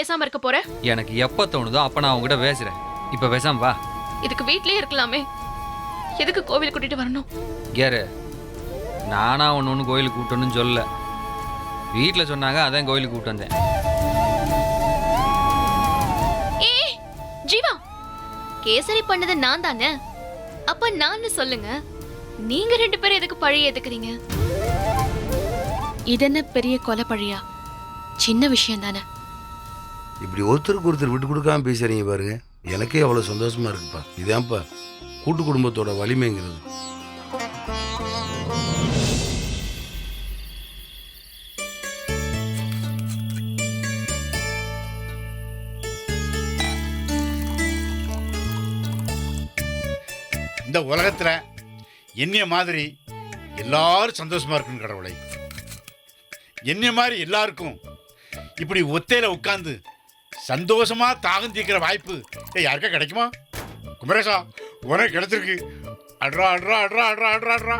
பேசாம இருக்க போற? எனக்கு எப்ப தோணுதோ அப்ப நான் உங்ககிட்ட பேசுறேன். இப்ப பேசாம வா. இதுக்கு வீட்லயே இருக்கலாமே, எதுக்கு கோவில் கூட்டிட்டு வரணும்? கேரு, நானா ஒன்று கோயிலுக்கு கூட்டணும்னு சொல்லல, வீட்டில் சொன்னாங்க, அதான் கோயிலுக்கு கூப்பிட்டு வந்தேன். ஏய் ஜீவா, கேசரி பண்ணது நான் தானே, அப்ப நான் சொல்லுங்க. நீங்க 2 பேரும் எதுக்கு பழி ஏத்துக்கிறீங்க? இதென்ன பெரிய கொலை பழியா? சின்ன விஷயம் தானே. இப்படி ஒருத்தருக்கு ஒருத்தர் விட்டு கொடுக்காம பேசுறீங்க பாருங்க, எனக்கே அவ்வளவு சந்தோஷமா இருக்குப்பா. இதான்ப்பா கூட்டு குடும்பத்தோட வலிமைங்கிறது. இந்த உலகத்துல என்னைய மாதிரி எல்லாரும் சந்தோஷமா இருக்கணும் கடவுளை. என்னைய மாதிரி எல்லாருக்கும் இப்படி ஒத்தையில உட்கார்ந்து சந்தோஷமா தாகம் தீர்க்கிற வாய்ப்பு யாருக்கா கிடைக்குமா? குமரேசா, உனக்கு கிடைச்சிருக்கு. அட்ரா அட்ரா அட்ரா அட்ரா அட்ரா அட்ரா.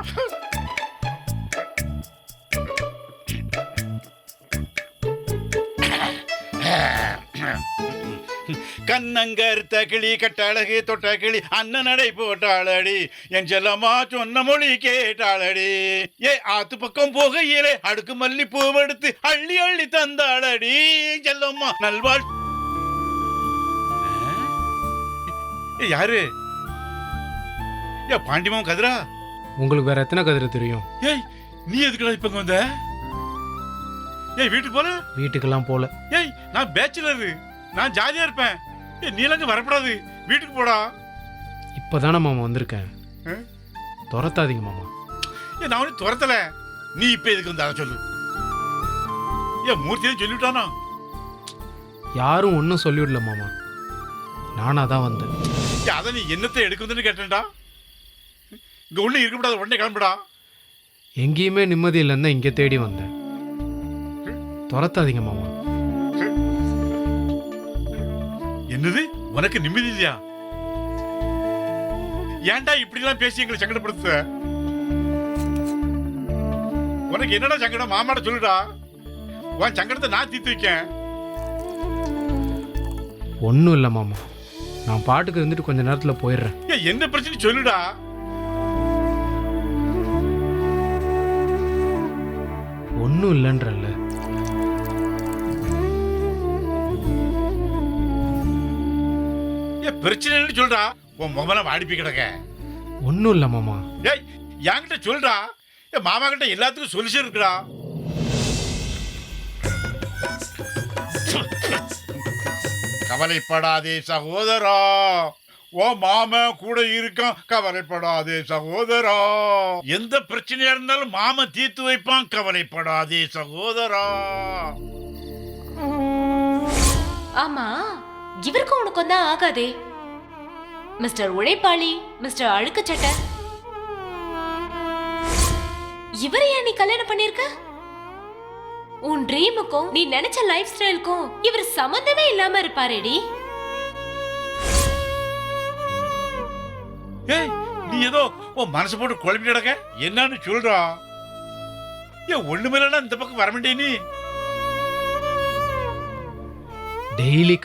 கண்ணங்கருத்த கிளி கட்டழகு தொட்ட கிளி அண்ணன் நடை போட்டாளடி, என் செல்லம்மா சொன்ன மொழி கேட்டாளடி. ஏ ஆத்து பக்கம் போகையிலே அடுக்கு மல்லி பூவெடுத்து அள்ளி அள்ளி தந்தாளடி செல்லம்மா நல்வாழ். யாரு? ஏ பாண்டிமாவும் கதிரா? உங்களுக்கு வேற எத்தனை கதிரை தெரியும்? ஏய் நீ எதுக்குடா இப்ப வந்த? ஏய் வீட்டுக்கு போல? வீட்டுக்கெல்லாம் போல. ஏய் நான் பேச்சுலரு, நான் ஜாலியா இருப்பேன். ஏய் நீலங்க வரப்படாது, வீட்டுக்கு போடா. இப்பதானே மாமா வந்திருக்கேன், துரத்தாதீங்க மாமா. ஏன் நான் ஒன்னும் துரத்தல, நீ இப்ப எதுக்கு வந்து அதை சொல்லு. ஏன் மூர்த்தியை சொல்லிவிட்டானா? யாரும் ஒன்றும் சொல்லிவிடல மாமா, நானா தான் வந்தேன். அதை நீ என்னத்தை எடுக்குதுன்னு கேட்டேன்டா. இங்க ஒண்ணு இருக்கக்கூடாது, உடனே கிளம்புடா. எங்கேயுமே நிம்மதி இல்லைன்னு இங்கே தேடி வந்தேன், துரத்தாதீங்க மாமா. என்னது உனக்கு நிம்மதி இல்லையா? ஏன்டா இப்படி எல்லாம் பேசி எங்களை சங்கடப்படுத்த? உனக்கு என்னடா சங்கடம்? மாமாட சொல்லுடா, உன் சங்கடத்தை நான் தீர்த்து வைக்கேன். ஒன்றும் இல்லை மாமா, நான் பாட்டுக்கு இருந்துட்டு கொஞ்ச நேரத்தில் போயிடுறேன். என்ன பிரச்சனை சொல்லுடா. ஒன்றும் இல்லைன்றல்ல. பிரச்சனை சொல்றா, உன் முகமெல்லாம் வாடிப்பி கிடக்க. ஒன்றும் இல்லை மாமா. ஏய் என்கிட்ட சொல்றா, என் மாமா கிட்ட எல்லாத்துக்கும் சொல்யூஷன் இருக்குடா. கவலைப்படாதே சகோதரா, ஓ மாமா கூட இருக்கான். கவலைப்படாதே சகோதரா, எந்த பிரச்சனையா இருந்தாலும் மாமா தீர்த்து வைப்பான். கவலைப்படாதே சகோதரா. ஆமா, இவருக்கும் உனக்கும் தான் ஆகாதே. மிஸ்டர் உழைப்பாளி, மிஸ்டர் அழுக்கு சட்டை, இவரையா நீ கல்யாணம் பண்ணிருக்க? உன் ட்ரீமுக்கும் நீ நினைச்ச லைஃப் ஸ்டைலுக்கும் இவர் சம்பந்தமே இல்லாம இருப்பாரேடி. ஏய் நீ ஏதோ உன் மனசு போட்டு குழம்பி கிடக்க, என்னன்னு சொல்றா. ஏன் ஒண்ணுமில்லனா இந்த பக்கம் வர மாட்டே நீ? டெய்லி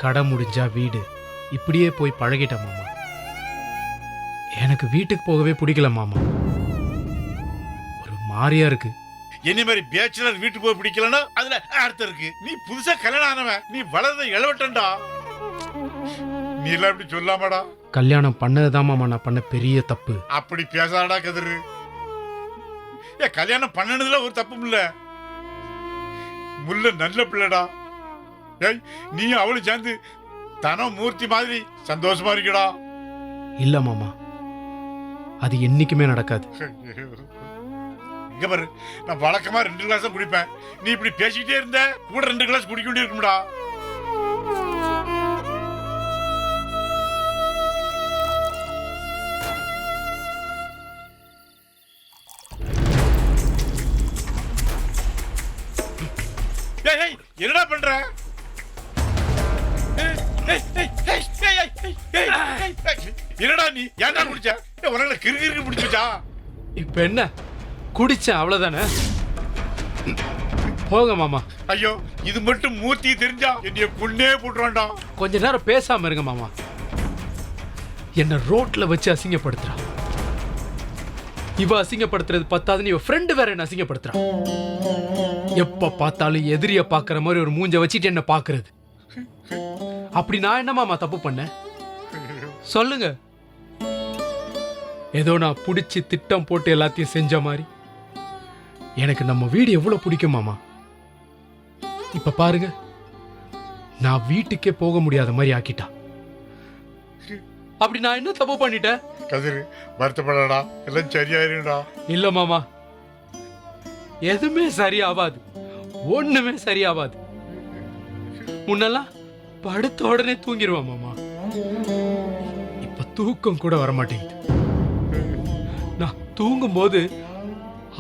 கடை முடிஞ்சா வீடு, இப்படியே போய் பழகிட்ட மாமா. எனக்கு வீட்டுக்கு போகவே பிடிக்கல மாமா, ஒரு மாதிரியா இருக்கு. என்ன மாதிரி பேச்சுலர் வீட்டுக்கு போய் பிடிக்கலன்னா அதுல அர்த்தம் இருக்கு. நீ புதுசா கல்யாணம் ஆனவன், நீ வளர்ந்த இளவட்டண்டா. நீ எல்லாம் இப்படி சொல்லாமடா. கல்யாணம் பண்ணதுதான் மாமா நான் பண்ண பெரிய தப்பு. அப்படி பேசாடா கதிரு. ஏ கல்யாணம் பண்ணனதுல ஒரு தப்பும் இல்ல. முல்ல நல்ல பிள்ளைடா. ஏய் நீ அவளும் சேர்ந்து தனம் மூர்த்தி மாதிரி சந்தோஷமா இருக்கடா. இல்ல மாமா, அது என்னைக்குமே நடக்காது. இங்க பாரு, நான் வழக்கமா 2 கிளாஸ் தான் குடிப்பேன். நீ இப்படி பேசிக்கிட்டே இருந்த கூட 2 கிளாஸ் குடிக்க வேண்டி இருக்கும்டா. ஏய் என்னடா பண்ற? என்னடா நீ ஏன்டா குடிச்ச? உனக்கு கிறுகிறு பிடிச்சா? இப்ப என்ன, குடிச்ச அவ்வளவுதானே, போங்க மாமா. ஐயோ இது மட்டும் மூர்த்தி தெரிஞ்சா என்னைய பொண்ணே போட்டுறான்டா. கொஞ்ச நேரம் பேசாம இருங்க மாமா. என்ன ரோட்ல வச்சு அசிங்கப்படுத்துறா. இவ அசிங்கப்படுத்துறது பத்தாதுன்னு இவ ஃப்ரெண்டு வேற என்ன அசிங்கப்படுத்துறா. எப்ப பார்த்தாலும் எதிரிய பாக்குற மாதிரி ஒரு மூஞ்ச வச்சுட்டு என்ன பாக்குறது. அப்படி நான் என்ன மாமா தப்பு பண்ணேன் சொல்லுங்க? ஏதோ நான் பிடிச்சி திட்டம் போட்டு எல்லாத்தையும் செஞ்ச மாதிரி. எனக்கு நம்ம வீடு எவ்வளவு பிடிக்கும் மாமா. இப்ப பாருங்க, நான் வீட்டுக்கே போக முடியாத மாதிரி ஆக்கிட்டா. அப்படி நான் என்ன தப்பு பண்ணிட்டேன்? கதிர் வருத்தப்படா, எல்லாம் சரியாயிருடா. இல்ல மாமா, எதுவுமே சரியாவாது. ஒண்ணுமே சரியாவாது. முன்னெல்லாம் படுத்த உடனே தூங்கிடுவான் மாமா. இப்ப தூக்கம் கூட வரமாட்டேங்குது. நான் தூங்கும் போது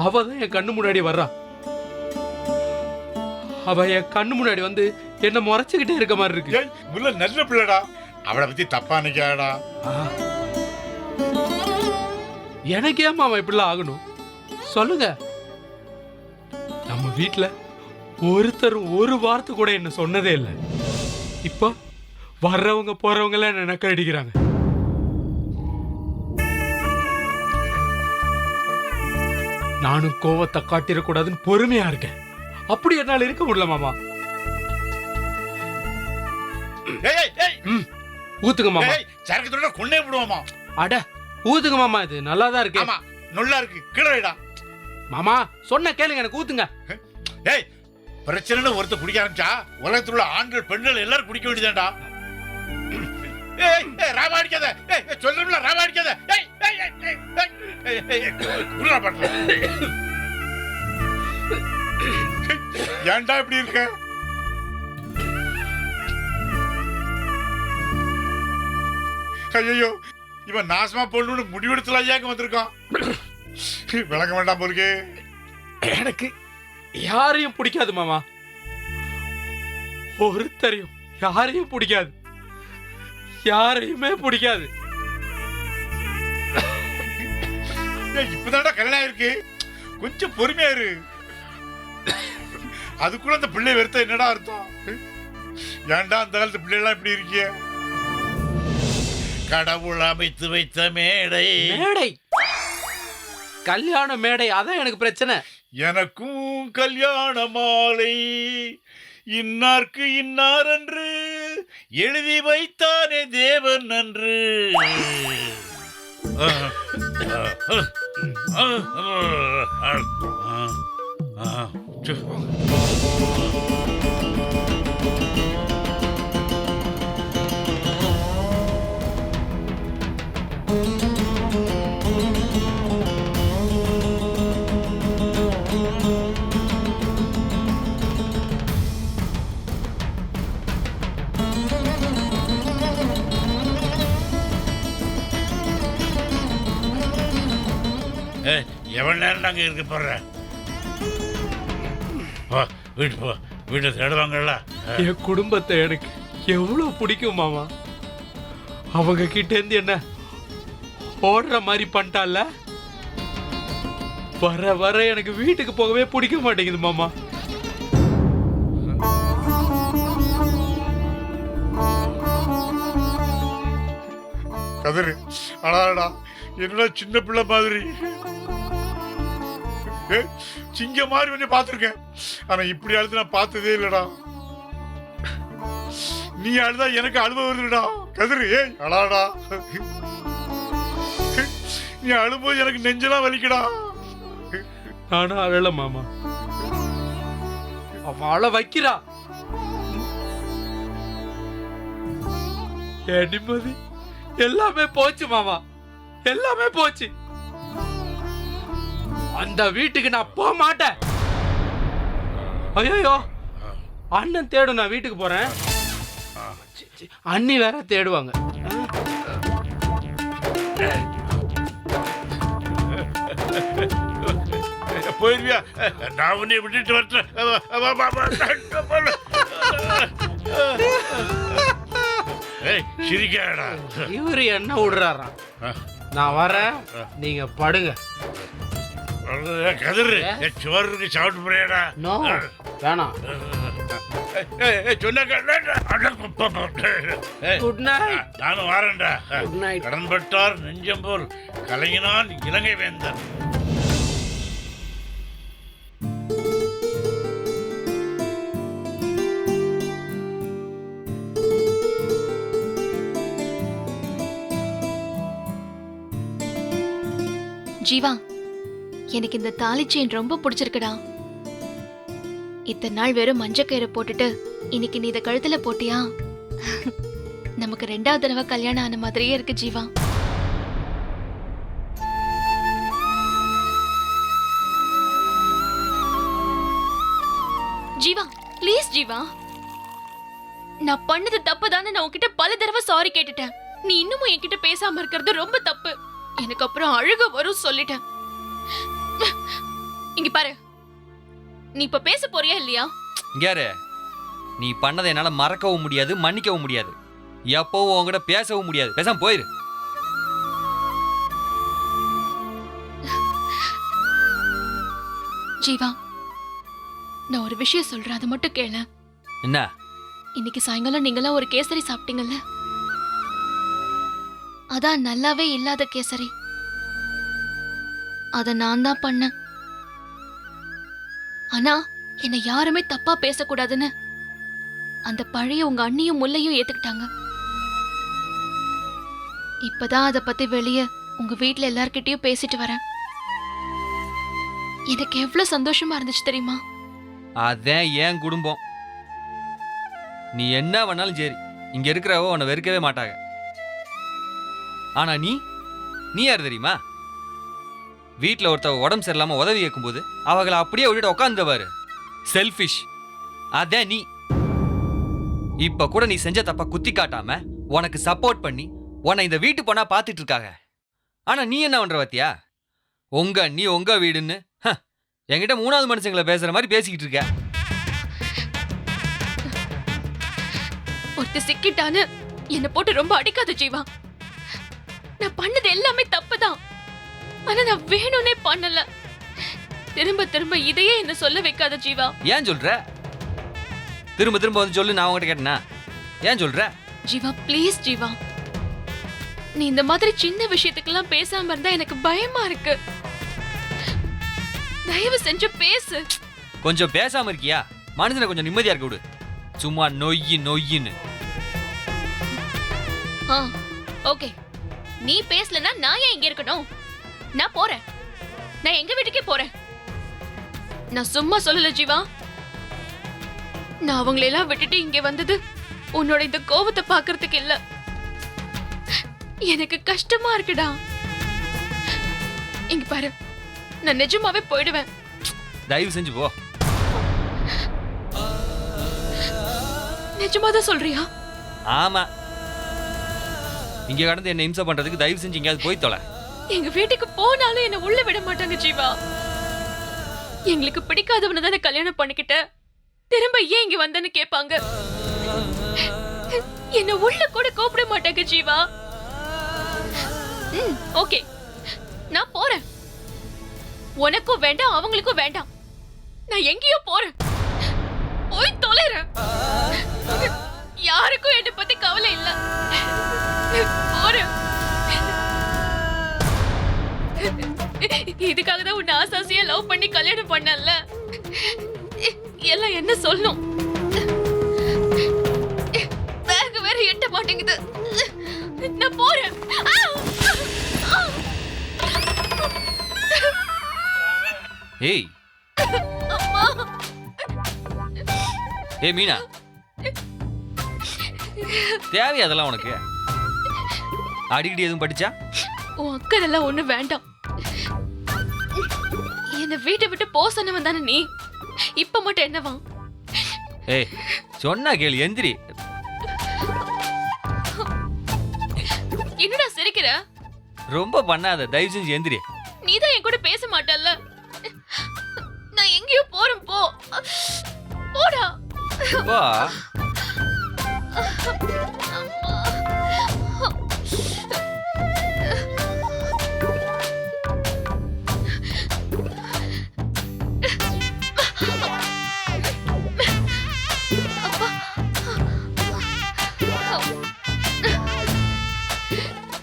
அவதான் என் கண்ணு முன்னாடி வர்றா. அவ என் கண்ணு முன்னாடி வந்து என்ன முறைச்சுக்கிட்டே இருக்க மாதிரி இருக்கு. ஏய் முல்ல நல்ல பிள்ளைடா, அவளை பத்தி தப்பா நினைக்காடா. எனக்கு ஏன் மாமா இப்படிலாம் ஆகணும் சொல்லுங்க? நம்ம வீட்டுல ஒருத்தரும் ஒரு வார்த்தை கூட என்ன சொன்னதே இல்லை. இப்போ வர்றவங்க போறவங்க எல்லாம் என்ன நக்கல் அடிக்கிறாங்க. நானும் கோவத்தை காட்டிடக்கூடாதுன்னு பொறுமையா இருக்கேன். அப்படி என்னால இருக்க முடியல மாமா. ஊத்துங்க மாமா. சரக்கு தொட கொன்னே விடுவாமா. அட ஊத்துங்க மாமா, இது நல்லா தான் இருக்கு. ஆமா நல்லா இருக்கு, கீழடா. மாமா சொன்ன கேளுங்க, எனக்கு ஊத்துங்க. ஏய் பிரச்சனைன்னு ஒருத்தர் குடிக்க ஆரம்பிச்சா உலகத்துல உள்ள ஆண்கள் பெண்கள் எல்லாரும் குடிக்க வேண்டியதாண்டா. ஏய் ஏய் ராவா அடிக்காத. ஏய் சொல்லும்ல ராவா அடிக்காத. ஏய் ஏய் ஏய் குறா பண்ற. ஏன்டா இப்படி இருக்க? ஐயோ இவன் நாசமா போடணும்னு முடிவெடுத்துல ஐயாக்கு வந்திருக்கான். விளங்க வேண்டாம் போலுக்கு. எனக்கு யாரையும் பிடிக்காது மாமா. ஒருத்தரையும் யாரையும் பிடிக்காது. யாரையுமே பிடிக்காது. இப்பதான்டா கல்யாணம் இருக்கு, கொஞ்சம் பொறுமையா இரு. அதுக்குள்ள அந்த பிள்ளை வெறுத்த என்னடா அர்த்தம்? ஏன்டா அந்த காலத்து பிள்ளை எல்லாம் இப்படி இருக்கிய? கடவுள் அமைத்து வைத்த மேடை. மேடை, கல்யாண மேடை, அதான் எனக்கு பிரச்சனை. எனக்கும் கல்யாண மாலை இன்னார்க்கு இன்னார் என்று எழுதி வைத்தானே தேவன் நன்று. எவ்வளவு நேரம் நாங்க இருக்க போற? வீட்டு போ, வீட்டை தேடுவாங்கல்ல. என் குடும்பத்தை எனக்கு எவ்வளவு பிடிக்கும் மாமா. அவங்க கிட்ட இருந்து என்ன ஓடுற மாதிரி பண்ணிட்டால. வர வர எனக்கு வீட்டுக்கு போகவே பிடிக்க மாட்டேங்குது மாமா. கதிரு அடாடா, என்னடா சின்ன பிள்ளை மாதிரி. சிங்க மாதிரி ஒண்ணு பாத்துருக்கேன், ஆனா இப்படி அழுது நான் பார்த்ததே இல்லடா. நீ அழுதா எனக்கு அழுவ வருதுடா கதிரு. ஏய் அடாடா, நீ அழும்போது எனக்கு நெஞ்செல்லாம் வலிக்கடா. நானும் அழல மாமா. அவ அழ வைக்கிறா. என் நிம்மதி எல்லாமே போச்சு மாமா, எல்லாமே போச்சு. அந்த வீட்டுக்கு நான் போக மாட்டேன். ஐயோ அண்ணன் தேடும், நான் வீட்டுக்கு போறேன். அண்ணி வேற தேடுவாங்க. போயிருவியா? நான் உன்னை விட்டுட்டு வரேன். சிரிக்காடா. இவரு என்ன விடுறாராம். நான் வரேன், நீங்க படுங்க. கதிரு சோறு இருக்கு சாப்பிட்டு போறியாடா நோ வேணாம். சொன்ன குட் நைட். நானும் வாரேன்டா. Good night. கடன்பட்டார் நெஞ்சம் போல் கலங்கினான் இலங்கை வேந்தன். ஜீவா, எனக்கு இந்த தாலி செயின் ரொம்ப பிடிச்சிருக்குடா. இத்தனை நாள் வெறும் மஞ்சக்கயிறு போட்டுட்டு இன்னைக்கு நீ இதை கழுத்துல போட்டியா? நமக்கு 2வது தடவை கல்யாணம் ஆன மாதிரியே இருக்கு ஜீவா. ஜீவா ப்ளீஸ் ஜீவா, நான் பண்ணது தப்பு தானே. நான் உன்கிட்ட பல தடவை சாரி கேட்டுட்டேன். நீ இன்னமும் என்கிட்ட பேசாம இருக்கிறது ரொம்ப தப்பு. எனக்கு அப்புறம் அழுக வரும் சொல்லிட்டேன். இங்க பாரு, நீ இப்ப பேச போறியா இல்லையா? இங்காரு, நீ பண்ணதை என்னால மறக்கவும் முடியாது, மன்னிக்கவும் முடியாது, எப்பவும் உங்ககிட்ட பேசவும் முடியாது. பேசாம போயிரு. ஜீவா, நான் ஒரு விஷயம் சொல்றேன், அதை மட்டும் கேளு. என்ன? இன்னைக்கு சாயங்காலம் நீங்களாம் ஒரு கேசரி சாப்பிட்டீங்கல்ல, அதான் நல்லாவே இல்லாத கேசரி. அத நான் தான் பண்ணேன். ஆனா என்னை யாருமே தப்பா பேசக்கூடாதுன்னு அந்த பழைய உங்க அண்ணியும் முல்லையும் ஏத்துக்கிட்டாங்க. இப்பதான் அத பத்தி வெளியே உங்க வீட்ல எல்லார்கிட்டயும் பேசிட்டு வரேன். எனக்கு எவ்வளவு சந்தோஷமா இருந்துச்சு தெரியுமா? அதான் ஏன் குடும்பம். நீ என்ன வேணாலும் சரி, இங்க இருக்கிறவ உன்னை வெறுக்கவே மாட்டாங்க. ஆனா நீ யார் தெரியுமா? வீட்டில் ஒருத்தவ உடம்பு சரியில்லாம உதவி கேட்கும்போது அவங்களை அப்படியே விட்டுட்டு உட்காந்துவாரு. செல்ஃபிஷ். அதான் நீ. இப்ப கூட நீ செஞ்ச தப்ப குத்தி காட்டாம உனக்கு சப்போர்ட் பண்ணி உன்னை இந்த வீட்டு பொண்ணா பார்த்துட்டு இருக்காங்க. ஆனா நீ என்ன பண்ற பாத்தியா? நீ உங்க வீடுன்னு என்கிட்ட 3வது மனுஷங்களை பேசுற மாதிரி பேசிக்கிட்டு இருக்க. ஒருத்த சிக்கிட்டான்னு என்ன போட்டு ரொம்ப அடிக்காத ஜீவா. நான் பண்ணது எல்லாமே தப்புதான். ஆனா நான் வேணும்னே பண்ணல. திரும்ப திரும்ப இதையே என்ன சொல்ல வைக்காத ஜீவா. ஏன் சொல்ற? திரும்ப திரும்ப வந்து சொல்லு, நான் உங்ககிட்ட கேட்டேனா? ஏன் சொல்ற? ஜீவா ப்ளீஸ் ஜீவா, நீ இந்த மாதிரி சின்ன விஷயத்துக்கெல்லாம் பேசாம இருந்தா எனக்கு பயமா இருக்கு. தயவு செஞ்சு பேசு. கொஞ்சம் பேசாம இருக்கியா? மனுஷனை கொஞ்சம் நிம்மதியா இருக்க விடு. சும்மா நொய்யின்னு. ஓகே, நீ பேசலன்னா நான் ஏன் இங்க இருக்கணும்? நான் போறேன். நான் எங்க வீட்டுக்கே போறேன். நான் சும்மா சொல்லல ஜீவா. நான் அவங்களெல்லாம் விட்டுட்டு இங்க வந்தது உன்னோட இந்த கோபத்தை பாக்குறதுக்கு இல்ல. எனக்கு கஷ்டமா இருக்குடா. இங்க பாரு, நான் நிஜமாவே போயிடுவேன். தயவு செஞ்சு போ. நிஜமாதான் சொல்றியா? ஆமா. இங்க கடந்து என்ன இம்சை பண்றதுக்கு தயவு செஞ்சு எங்கேயாவது போய் தொலை. எங்க வீட்டுக்கு போனாலும் என்ன உள்ள விட மாட்டாங்க ஜீவா. எங்களுக்கு பிடிக்காதவனை தானே கல்யாணம் பண்ணிக்கிட்ட, திரும்ப ஏன் இங்க வந்தன்னு கேட்பாங்க. என்ன உள்ள கூட கூப்பிட மாட்டாங்க ஜீவா. ஓகே, நான் போறேன். உனக்கும் வேண்டாம், அவங்களுக்கும் வேண்டாம். நான் எங்கேயோ போறேன். போய் தொலைறேன். யாருக்கும் என்னை பத்தி கவலை இல்ல. போறேன். இதுக்காக தான் உன்னை ஆசாசியா லவ் பண்ணி கல்யாணம் பண்ணல. எல்லாம் என்ன சொல்லும்? பேக் வேற எட்ட மாட்டேங்குது. நான் போறேன். ஏய் ஏய் மீனா, தேவை அதெல்லாம் உனக்கு? அடிக்கடி எதுவும் படிச்சா? உன் அக்கறெல்லாம் ஒண்ணு வேண்டாம். என்ன வீட்டை விட்டு போ சொன்னவன் தானே நீ. இப்ப மட்டும் என்னவா? ஏய் சொன்னா கேளு, எந்திரி. என்னடா சிரிக்கிற? ரொம்ப பண்ணாத, தயவு செஞ்சு எந்திரி. நீதான் என் கூட பேச மாட்டல்ல. நான் எங்கேயோ போறேன். போ போடா. வா.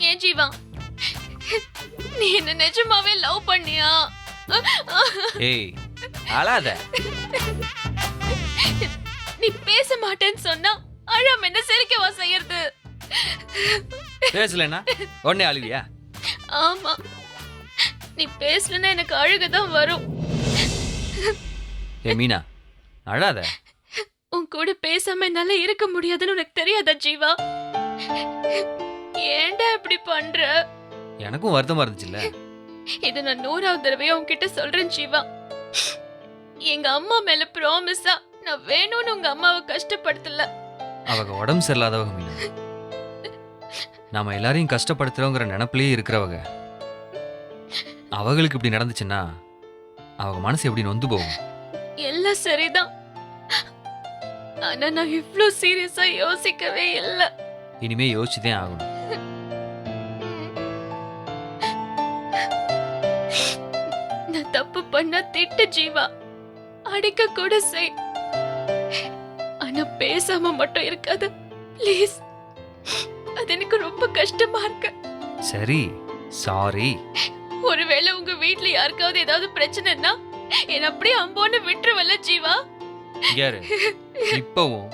ஏன் ஜீவா, நீ என்ன நிஜமாவே லவ் பண்ணியா? ஏய் அழாத. நீ பேச மாட்டேன்னு சொன்னா அழாம என்ன சிரிக்கவா செய்யறது? பேசலன்னா உடனே அழுவியா? ஆமா, நீ பேசலன்னா எனக்கு அழுகதான் வரும். ஏ மீனா அழாத. உன் கூட பேசாம என்னால இருக்க முடியாதுன்னு உனக்கு தெரியாதா ஜீவா? ஏன்டா இப்படி பண்ற? எனக்கும் வருத்தமா இருந்துச்சுல்ல. இது நான் 100வது தடவையா உன்கிட்ட சொல்றேன் ஜீவா. எங்க அம்மா மேல ப்ராமிஸா நான் வேணும்னு உங்க அம்மாவை கஷ்டப்படுத்தல. அவங்க உடம்பு சரியில்லாதவங்க மீனா. நாம எல்லாரையும் கஷ்டப்படுத்துறோங்கிற நினைப்பிலேயே இருக்கிறவங்க. அவங்களுக்கு இப்படி நடந்துச்சுன்னா அவங்க மனசு எப்படி நொந்து போகும்? எல்லாம் சரிதான், ஆனா நான் இவ்ளோ சீரியஸா யோசிக்கவே இல்லை. இனிமே யோசிச்சுதான் ஆகணும். நான் தப்பு பண்ண திட்டு ஜீவா, அடிக்க கூட செய், ஆனா பேசாம மட்டும் இருக்காது ப்ளீஸ். அது எனக்கு ரொம்ப கஷ்டமா இருக்கு. சரி சாரி. ஒருவேளை உங்க வீட்ல யாருக்காவது ஏதாவது பிரச்சனைன்னா என்ன அப்படியே அம்போன்னு விட்டுருவல்ல ஜீவா? யாரு இப்பவும்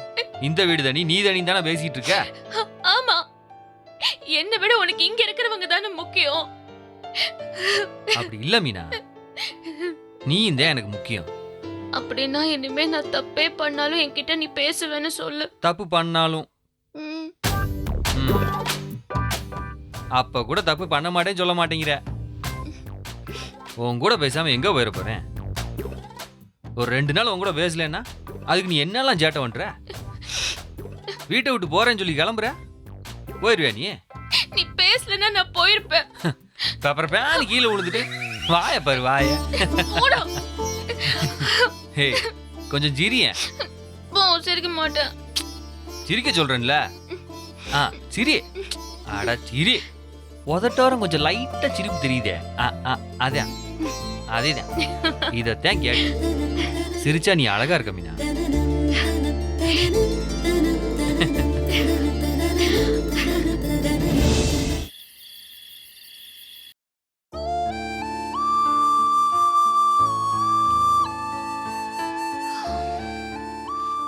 இந்த வீடு தனி நீ தனி தானே பேசிட்டு இருக்க? ஆமா, என்னை விட உனக்கு இங்க இருக்கிறவங்க தானே முக்கியம். அப்படி இல்ல மீனா, நீ இந்த எனக்கு முக்கியம். அப்படின்னா இனிமே நான் தப்பே பண்ணாலும் என்கிட்ட நீ பேசுவேன்னு சொல்லு. தப்பு பண்ணாலும் ம். அப்ப கூட தப்பு பண்ண மாட்டேன்னு சொல்ல மாட்டேங்கிற. உன் கூட பேசாம எங்க போயிட போறேன்? ஒரு 2 நாள் உன் கூட பேசலன்னா அதுக்கு நீ என்னெல்லாம் சேட்டை பண்ற? வீட்டை விட்டு போறேன்னு சொல்லி கிளம்புற, போயிருவியா நீ? நீ பேசலன்னா நான் போயிருப்பேன். அப்புறம் பேனு கீழே விழுந்துட்டு வாய பாரு வாய. போடா. ஹே கொஞ்சம் சிரியேன். போ, சிரிக்க மாட்டேன். சிரிக்க சொல்றேன்ல. சிரி. அட சிரி. உதட்டோரம் கொஞ்சம் லைட்டா சிரிப்பு தெரியுதே. அதான் அதேதான். இதத்தான் கேட்டு சிரிச்சா நீ அழகா இருக்க மீனா.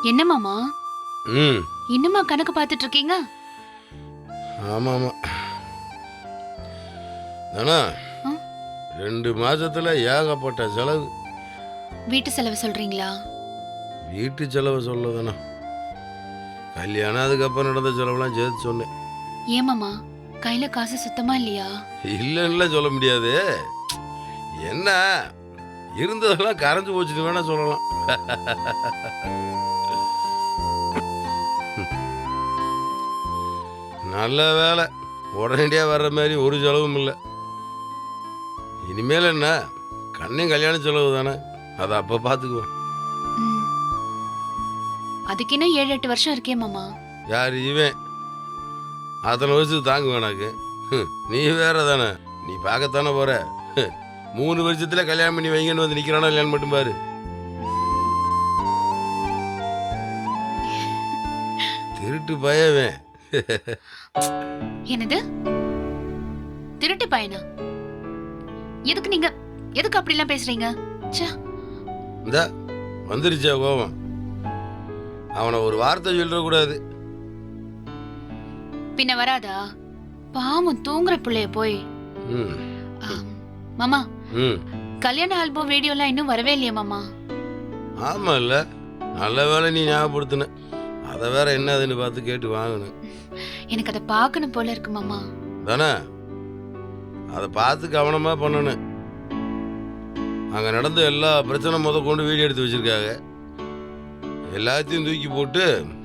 என்ன மாமா, ம் இன்னுமா கணக்கு பார்த்துட்டு இருக்கீங்க? ஆமாம் ஆமாம் தானா, 2 மாசத்துல ஏகப்பட்ட செலவு. வீட்டு செலவு சொல்றீங்களா? வீட்டு செலவு சொல்லதானா, கல்யாணம் அதுக்கப்புறம் நடந்த செலவுலாம் சேர்த்து சொன்னேன். ஏன் மாமா, கையில காசு சுத்தமா இல்லையா? இல்லைன்னா சொல்ல முடியாது. என்ன இருந்ததெல்லாம் கரைஞ்சு போச்சுன்னு வேணா சொல்லலாம். நல்ல வேலை, உடனடியாக வர்ற மாதிரி ஒரு செலவும் இல்லை. இனிமேல் என்ன, கண்ணையும் கல்யாண செலவு தானே, அதை அப்போ பார்த்துக்குவோம். ம். அதுக்கு இன்னும் 7-8 வருஷம் இருக்கே மாமா. யார் இவன் அத்தனை வருஷத்துக்கு தாங்க வேணாக்கு? நீ வேற தானே, நீ பார்க்கத்தானே போற. 3 வருஷத்துல கல்யாணம் பண்ணி வைங்கன்னு வந்து நிக்கிறானா இல்லையான்னு மட்டும் பாரு. திருட்டு பயவேன். என்னது திருட்டு பையனா? எதுக்கு அப்படி எல்லாம் பேசுறீங்க? இந்த வந்துருச்சா கோபம்? அவனை ஒரு வார்த்தை சொல்லிடக்கூடாது. பின்ன வராதா? பாவம் தூங்குற பிள்ளைய போய். ம் மாமா, ம் கல்யாண ஆல்பம் வீடியோலாம் இன்னும் வரவே இல்லையா மாமா? ஆமா இல்ல, நல்ல வேலை நீ ஞாபகப்படுத்தின. அதை வேற என்னதுன்னு பார்த்து கேட்டு வாங்கணும். எனக்கு அதை பார்க்கணும் போல இருக்கு மாமா. தானே, அதை பார்த்து கவனமா பண்ணணும். அங்க நடந்த எல்லா பிரச்சனை கொண்டு வீடியோ எடுத்து வச்சிருக்காங்க. எல்லாத்தையும் தூக்கி போட்டு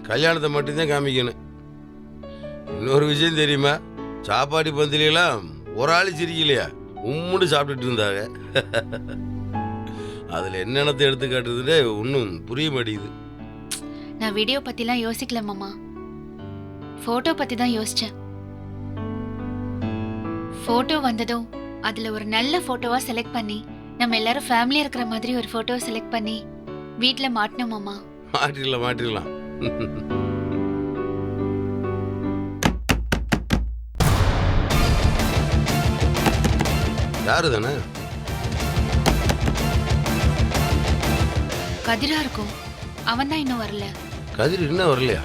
கல்யாணத்தை மட்டும்தான் காமிக்கணும். இன்னொரு விஷயம் தெரியுமா, சாப்பாடு பந்திலாம் ஒரு ஆள் சிரிக்கலையா, உம்முன்னு சாப்பிட்டுட்டு இருந்தாங்க. அதுல என்னென்னத்தை எடுத்து காட்டுறதுன்னு ஒன்றும் புரிய மாட்டேங்குது. நான் வீடியோ பத்திலாம் யோசிக்கல மாமா, போட்டோ பத்தி தான் யோசிச்சேன். போட்டோ வந்ததும் அதுல ஒரு நல்ல போட்டோவா செலக்ட் பண்ணி நம்ம எல்லாரும் ஃபேமிலியா இருக்கிற மாதிரி ஒரு போட்டோ செலக்ட் பண்ணி வீட்ல மாட்டணும் மாமா. மாட்டிடலாம். யாரு தானே? கதிரா இருக்கும். அவன் தான் இன்னும் வரல. கதிர் இன்னும் வரலையா?